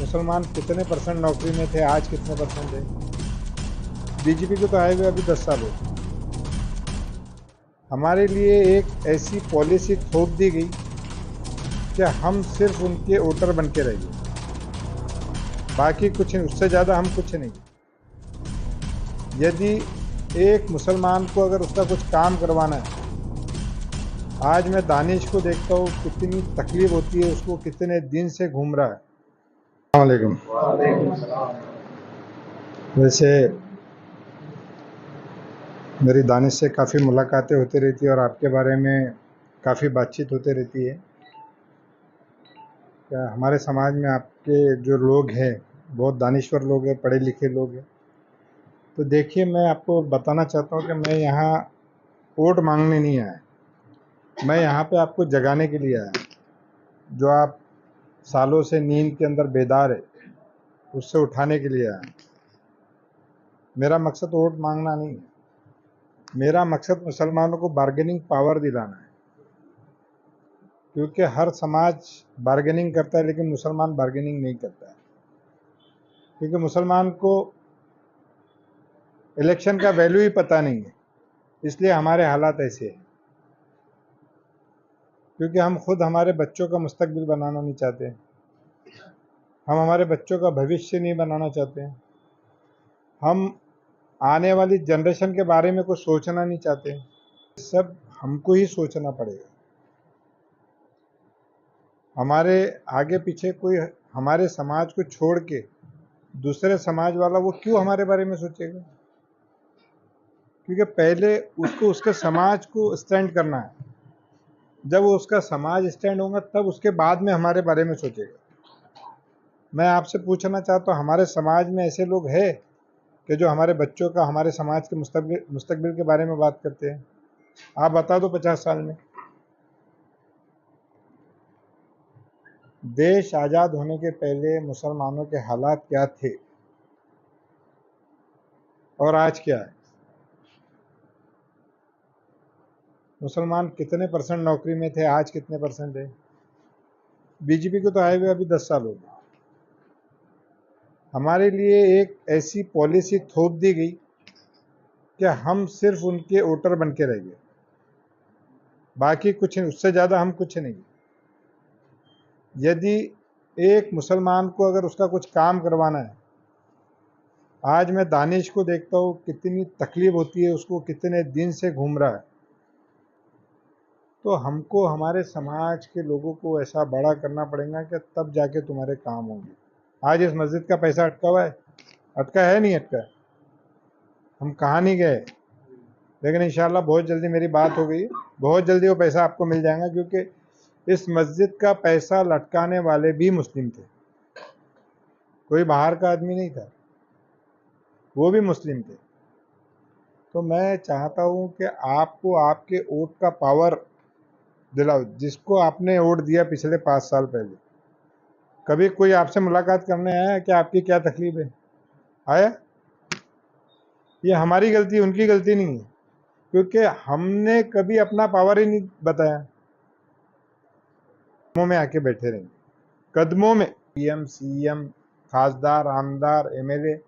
मुसलमान कितने परसेंट नौकरी में थे, आज कितने परसेंट है? बीजेपी को तो आए हुए अभी 10 साल हो गए। हमारे लिए एक ऐसी पॉलिसी थोप दी गई कि हम सिर्फ उनके वोटर बन के रह गए, बाकी कुछ नहीं, उससे ज़्यादा हम कुछ नहीं। यदि एक मुसलमान को अगर उसका कुछ काम करवाना है, आज मैं दानिश को देखता हूँ कितनी तकलीफ होती है उसको, कितने दिन से घूम रहा है। अस्सलाम वालेकुम। वैसे मेरी दानिश से काफ़ी मुलाकातें होती रहती है और आपके बारे में काफ़ी बातचीत होती रहती है। क्या हमारे समाज में आपके जो लोग हैं बहुत दानिश्वर लोग हैं, पढ़े लिखे लोग हैं। तो देखिए, मैं आपको बताना चाहता हूँ कि मैं यहाँ वोट मांगने नहीं आया, मैं यहाँ पे आपको जगाने के लिए आया। जो आप सालों से नींद के अंदर बेदार है, उससे उठाने के लिए आया। मेरा मकसद वोट मांगना नहीं है, मेरा मकसद मुसलमानों को बार्गेनिंग पावर दिलाना है। क्योंकि हर समाज बार्गेनिंग करता है लेकिन मुसलमान बार्गेनिंग नहीं करता है। क्योंकि मुसलमान को इलेक्शन का वैल्यू ही पता नहीं है, इसलिए हमारे हालात ऐसे हैं। क्योंकि हम खुद हमारे बच्चों का मुस्तकबिल बनाना नहीं चाहते, हम हमारे बच्चों का भविष्य नहीं बनाना चाहते हैं, हम आने वाली जनरेशन के बारे में कुछ सोचना नहीं चाहते। सब हमको ही सोचना पड़ेगा। हमारे आगे पीछे कोई हमारे समाज को छोड़ के दूसरे समाज वाला वो क्यों हमारे बारे में सोचेगा? क्योंकि पहले उसको उसके समाज को स्टैंड करना है। जब वो उसका समाज स्टैंड होगा तब उसके बाद में हमारे बारे में सोचेगा। मैं आपसे पूछना चाहता हूँ, हमारे समाज में ऐसे लोग हैं कि जो हमारे बच्चों का, हमारे समाज के मुस्तकबिल के बारे में बात करते हैं? आप बता दो 50 साल में। देश आज़ाद होने के पहले मुसलमानों के हालात क्या थे और आज क्या है? मुसलमान कितने परसेंट नौकरी में थे, आज कितने परसेंट है? बीजेपी को तो आए हुए अभी 10 साल हो गए। हमारे लिए एक ऐसी पॉलिसी थोप दी गई कि हम सिर्फ उनके वोटर बन के रह गए, बाकी कुछ नहीं, उससे ज़्यादा हम कुछ नहीं। यदि एक मुसलमान को अगर उसका कुछ काम करवाना है, आज मैं दानिश को देखता हूँ कितनी तकलीफ होती है उसको, कितने दिन से घूम रहा है। तो हमको हमारे समाज के लोगों को ऐसा बड़ा करना पड़ेगा कि तब जाके तुम्हारे काम होंगे। आज इस मस्जिद का पैसा अटका हुआ है, अटका है नहीं अटका? हम कहाँ नहीं गए, लेकिन इंशाल्लाह बहुत जल्दी मेरी बात हो गई, बहुत जल्दी वो पैसा आपको मिल जाएगा। क्योंकि इस मस्जिद का पैसा लटकाने वाले भी मुस्लिम थे, कोई बाहर का आदमी नहीं था, वो भी मुस्लिम थे। तो मैं चाहता हूँ कि आपको आपके वोट का पावर दिलाओ। जिसको आपने वोट दिया पिछले 5 साल पहले, कभी कोई आपसे मुलाकात करने आया कि आपकी क्या तकलीफ है? आया? ये हमारी गलती, उनकी गलती नहीं है, क्योंकि हमने कभी अपना पावर ही नहीं बताया। कदमों में आके बैठे रहेंगे, कदमों में। पीएम, सीएम, खासदार, आमदार, एमएलए,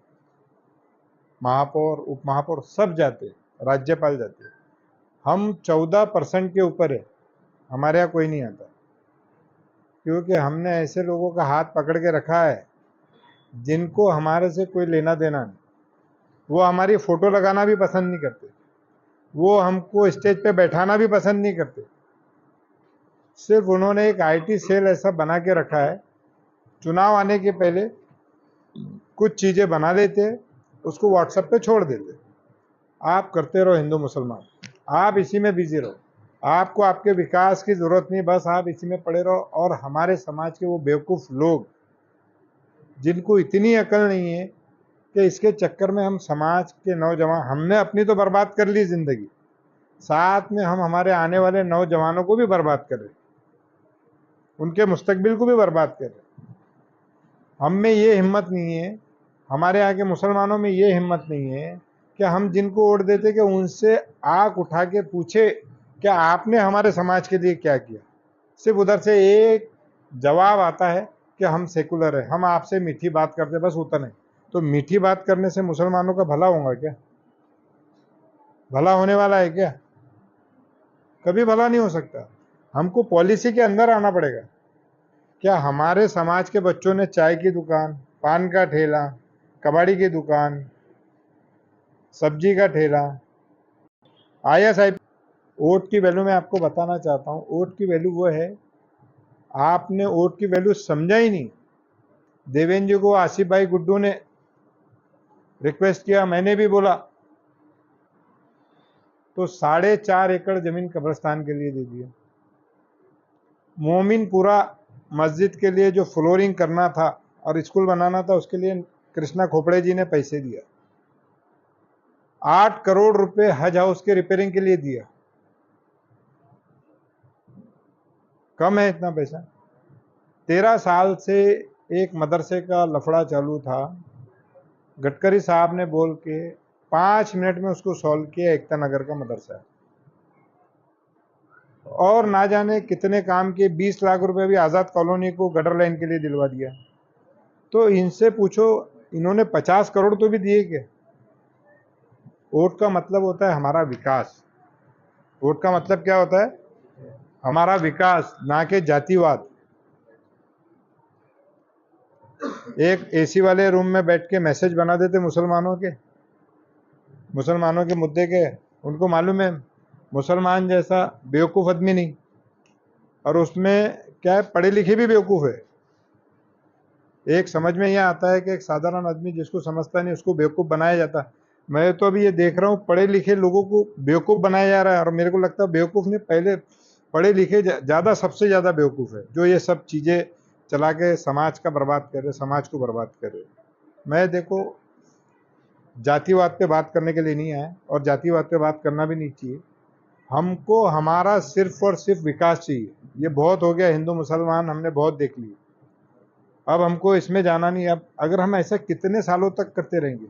महापौर, उप महापौर सब जाते, राज्यपाल जाते। हम 14% के ऊपर है, हमारे यहाँ कोई नहीं आता। क्योंकि हमने ऐसे लोगों का हाथ पकड़ के रखा है जिनको हमारे से कोई लेना देना नहीं। वो हमारी फोटो लगाना भी पसंद नहीं करते, वो हमको स्टेज पे बैठाना भी पसंद नहीं करते। सिर्फ उन्होंने एक आईटी सेल ऐसा बना के रखा है, चुनाव आने के पहले कुछ चीज़ें बना लेते, उसको व्हाट्सएप पे छोड़ देते। आप करते रहो हिंदू मुसलमान, आप इसी में बिजी रहो, आपको आपके विकास की ज़रूरत नहीं, बस आप इसी में पड़े रहो। और हमारे समाज के वो बेवकूफ़ लोग जिनको इतनी अकल नहीं है कि इसके चक्कर में हम समाज के नौजवान, हमने अपनी तो बर्बाद कर ली ज़िंदगी, साथ में हम हमारे आने वाले नौजवानों को भी बर्बाद कर रहे, उनके मुस्तकबिल को भी बर्बाद कर रहे। हम में ये हिम्मत नहीं है, हमारे यहाँ के मुसलमानों में ये हिम्मत नहीं है कि हम जिनको वोट देते कि उनसे आँख उठा के पूछे कि आपने हमारे समाज के लिए क्या किया। सिर्फ उधर से एक जवाब आता है कि हम सेकुलर है, हम आपसे मीठी बात करते, बस उतना ही। तो मीठी बात करने से मुसलमानों का भला होगा क्या? भला होने वाला है क्या? कभी भला नहीं हो सकता। हमको पॉलिसी के अंदर आना पड़ेगा। क्या हमारे समाज के बच्चों ने चाय की दुकान, पान का ठेला, कबाड़ी की दुकान, सब्जी का ठेला, ISI, वोट की वैल्यू मैं आपको बताना चाहता हूँ। वोट की वैल्यू वो है, आपने वोट की वैल्यू समझा ही नहीं। देवेंद्र जी को आसिफ भाई गुड्डू ने रिक्वेस्ट किया, मैंने भी बोला, तो 4.5 एकड़ जमीन कब्रिस्तान के लिए दे दिया। मोमिनपुरा मस्जिद के लिए जो फ्लोरिंग करना था और स्कूल बनाना था, उसके लिए कृष्णा खोपड़े जी ने पैसे दिया। 8 करोड़ रुपए हज हाउस के रिपेयरिंग के लिए दिया। कम है इतना पैसा? 13 साल से एक मदरसे का लफड़ा चालू था, गडकरी साहब ने बोल के 5 मिनट में उसको सॉल्व किया। एकता नगर का मदरसा है, और ना जाने कितने काम किए। 20 लाख रुपए भी आजाद कॉलोनी को गटर लाइन के लिए दिलवा दिया। तो इनसे पूछो, इन्होंने 50 करोड़ तो भी दिए क्या? वोट का मतलब होता है हमारा विकास। वोट का मतलब क्या होता है? हमारा विकास, ना कि जातिवाद। एक एसी वाले रूम में बैठ के मैसेज बना देते मुसलमानों के मुद्दे के। उनको मालूम है मुसलमान जैसा बेवकूफ़ आदमी नहीं, और उसमें क्या है, पढ़े लिखे भी बेवकूफ़ है। एक समझ में यह आता है कि एक साधारण आदमी जिसको समझता नहीं उसको बेवकूफ़ बनाया जाता है। मैं तो अभी ये देख रहा हूँ, पढ़े लिखे लोगों को बेवकूफ़ बनाया जा रहा है, और मेरे को लगता है बेवकूफ़ नहीं, पहले पढ़े लिखे ज़्यादा, सबसे ज़्यादा बेवकूफ़ है जो ये सब चीज़ें चला के समाज का बर्बाद कर रहे, समाज को बर्बाद कर रहे। मैं देखो, जातिवाद पे बात करने के लिए नहीं आया, और जातिवाद पे बात करना भी नहीं चाहिए। हमको हमारा सिर्फ और सिर्फ विकास चाहिए। ये बहुत हो गया, हिंदू मुसलमान हमने बहुत देख लिया, अब हमको इसमें जाना नहीं। अब अगर हम ऐसा कितने सालों तक करते रहेंगे?